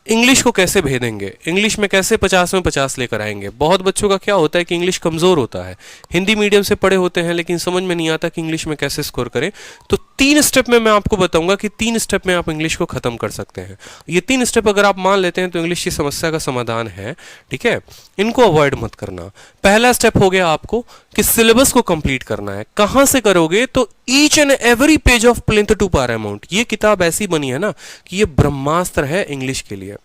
English को कैसे भेदेंगे, English में कैसे 50 में 50 लेकर आएंगे। बहुत बच्चों का क्या होता है कि इंग्लिश कमज़ोर होता है, हिंदी मीडियम से पढ़े होते हैं लेकिन समझ में नहीं आता कि इंग्लिश में कैसे स्कोर करें। तो 3 स्टेप में मैं आपको बताऊंगा कि 3 स्टेप में आप इंग्लिश को ख़त्म कर सकते हैं। ये 3 स्टेप अगर आप मान लेते हैं तो इंग्लिश की समस्या का समाधान है, ठीक है। इनको अवॉइड मत करना। पहला स्टेप हो गया आपको कि सिलेबस को कंप्लीट करना है। कहाँ से करोगे, तो each and every page of Plinth to Paramount, ये किताब ऐसी बनी है ना कि ये ब्रह्मास्त्र है इंग्लिश के लिए,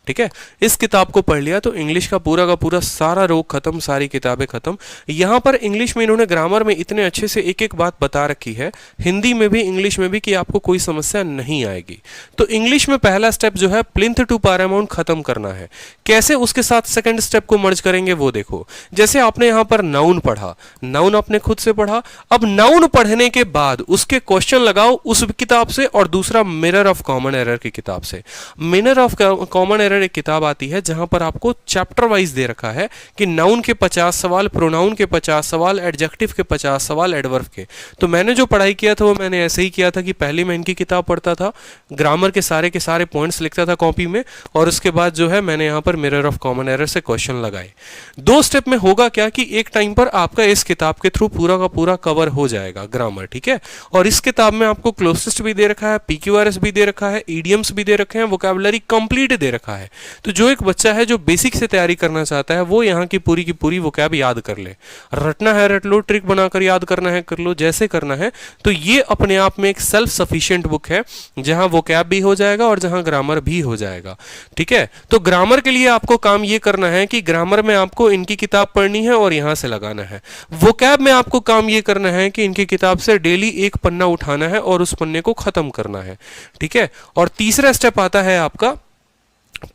ठीक है। इस किताब को पढ़ लिया तो इंग्लिश का पूरा सारा रोग खत्म, सारी किताबें खत्म। यहां पर इंग्लिश में इन्होंने ग्रामर में इतने अच्छे से एक एक बात बता रखी है, हिंदी में भी इंग्लिश में भी, कि आपको कोई समस्या नहीं आएगी। तो इंग्लिश में पहला स्टेप जो है प्लिंथ टू पैरामाउंट खत्म करना है। कैसे, उसके साथ सेकंड स्टेप को मर्ज करेंगे वो देखो। जैसे आपने यहां पर नाउन पढ़ा, नाउन आपने खुद से पढ़ा, अब नाउन पढ़ने के बाद उसके क्वेश्चन लगाओ उस किताब से, और दूसरा मिरर ऑफ कॉमन एरर की किताब से। मिरर ऑफ कॉमन एरर एक किताब आती है जहां पर आपको चैप्टर वाइज दे रखा है कि नाउन के 50 सवाल, प्रोनाउन के 50 सवाल, एडजेक्टिव के 50 सवाल, एडवर्ब के। तो मैंने जो पढ़ाई किया था वो मैंने ऐसे ही किया था कि पहले मैं इनकी किताब पढ़ता था, ग्रामर के सारे पॉइंट्स लिखता था कॉपी में, और उसके बाद जो है मैंने यहां पर मिरर ऑफ कॉमन एरर से क्वेश्चन लगाए। 2 स्टेप में होगा क्या कि एक टाइम पर आपका इस किताब के थ्रू पूरा का पूरा कवर हो जाएगा ग्रामर, ठीक है। और इस किताब में आपको क्लोजेस्ट भी दे रखा है, पीक्यूआरएस भी दे रखा है, ईडियम्स भी दे रखे हैं, वोकैबुलरी कंप्लीट दे रखा है। तो जो एक बच्चा है जो बेसिक से तैयारी करना चाहता है वो यहाँ की पूरी वोकैब याद कर ले। रटना है रट लो, ट्रिक बनाकर याद करना है कर लो, जैसे करना है। तो ये अपने आप में एक सेल्फ सफिशिएंट बुक है जहां वोकैब भी हो जाएगा और जहां ग्रामर भी हो जाएगा, ठीक है। तो ग्रामर के लिए आपको काम ये करना है कि ग्रामर में आपको इनकी किताब पढ़नी है और यहां से लगाना है। वोकैब में आपको काम ये करना है कि इनकी किताब से डेली एक पन्ना उठाना है और उस पन्ने को खत्म करना है, ठीक है। और तीसरा स्टेप आता है आपका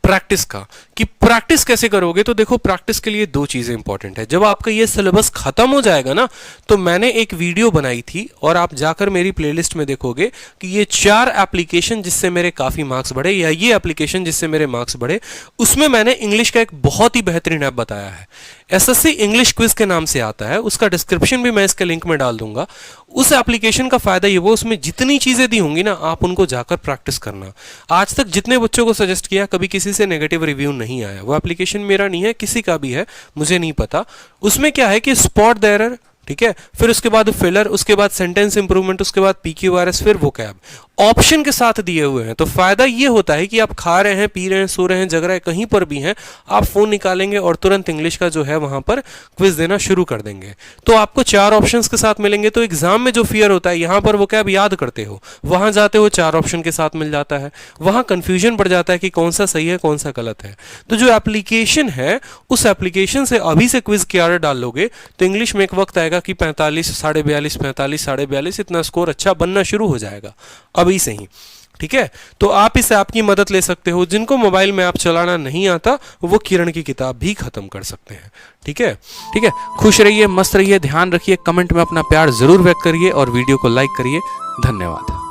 प्रैक्टिस का, कि प्रैक्टिस कैसे करोगे। तो देखो, प्रैक्टिस के लिए 2 चीजें इंपॉर्टेंट है। जब आपका ये सिलेबस खत्म हो जाएगा ना, तो मैंने एक वीडियो बनाई थी और आप जाकर मेरी प्लेलिस्ट में देखोगे कि ये 4 एप्लीकेशन जिससे मेरे काफी मार्क्स बढ़े, या ये एप्लीकेशन जिससे मेरे मार्क्स बढ़े, उसमें मैंने इंग्लिश का एक बहुत ही बेहतरीन ऐप बताया है। एसएससी इंग्लिश क्विज के नाम से आता है, उसका डिस्क्रिप्शन भी मैं इसके लिंक में डाल दूंगा। उस एप्लीकेशन का फायदा ये, वो उसमें जितनी चीजें दी होंगी ना, आप उनको जाकर प्रैक्टिस करना। आज तक जितने बच्चों को सजेस्ट किया, कभी किसी से नेगेटिव रिव्यू नहीं आया। वो एप्लीकेशन मेरा नहीं है, किसी का भी है, मुझे नहीं पता। उसमें क्या है कि स्पॉट द एरर, ठीक है, फिर उसके बाद फिलर, उसके बाद सेंटेंस इंप्रूवमेंट, उसके बाद पीक्यूआरएस, फिर वोकैब ऑप्शन के साथ दिए हुए हैं। तो फायदा ये होता है कि आप खा रहे हैं, पी रहे हैं, सो रहे हैं, जग रहे हैं, कहीं पर भी हैं, आप फोन निकालेंगे और तुरंत इंग्लिश का जो है वहां पर क्विज देना शुरू कर देंगे। तो आपको 4 ऑप्शंस के साथ मिलेंगे। तो एग्जाम में जो फियर होता है, यहां पर वोकैब याद करते हो, वहां जाते हो 4 ऑप्शन के साथ मिल जाता है, वहां कंफ्यूजन पड़ जाता है कि कौन सा सही है कौन सा गलत है। तो जो एप्लीकेशन है, उस एप्लीकेशन से अभी से क्विज की आदत डाल लोगे तो इंग्लिश में एक वक्त आएगा कि 45, 42.5, 45, 42.5 इतना स्कोर अच्छा बनना शुरू हो जाएगा अभी से ही, ठीक है। तो आप इस ऐप की मदद ले सकते हो। जिनको मोबाइल में ऐप चलाना नहीं आता वो किरण की किताब भी खत्म कर सकते हैं, ठीक है। ठीक है, खुश रहिए, मस्त रहिए, ध्यान रखिए, कमेंट में अपना प्यार जरूर व्यक्त करिए और वीडियो को लाइक करिए। धन्यवाद।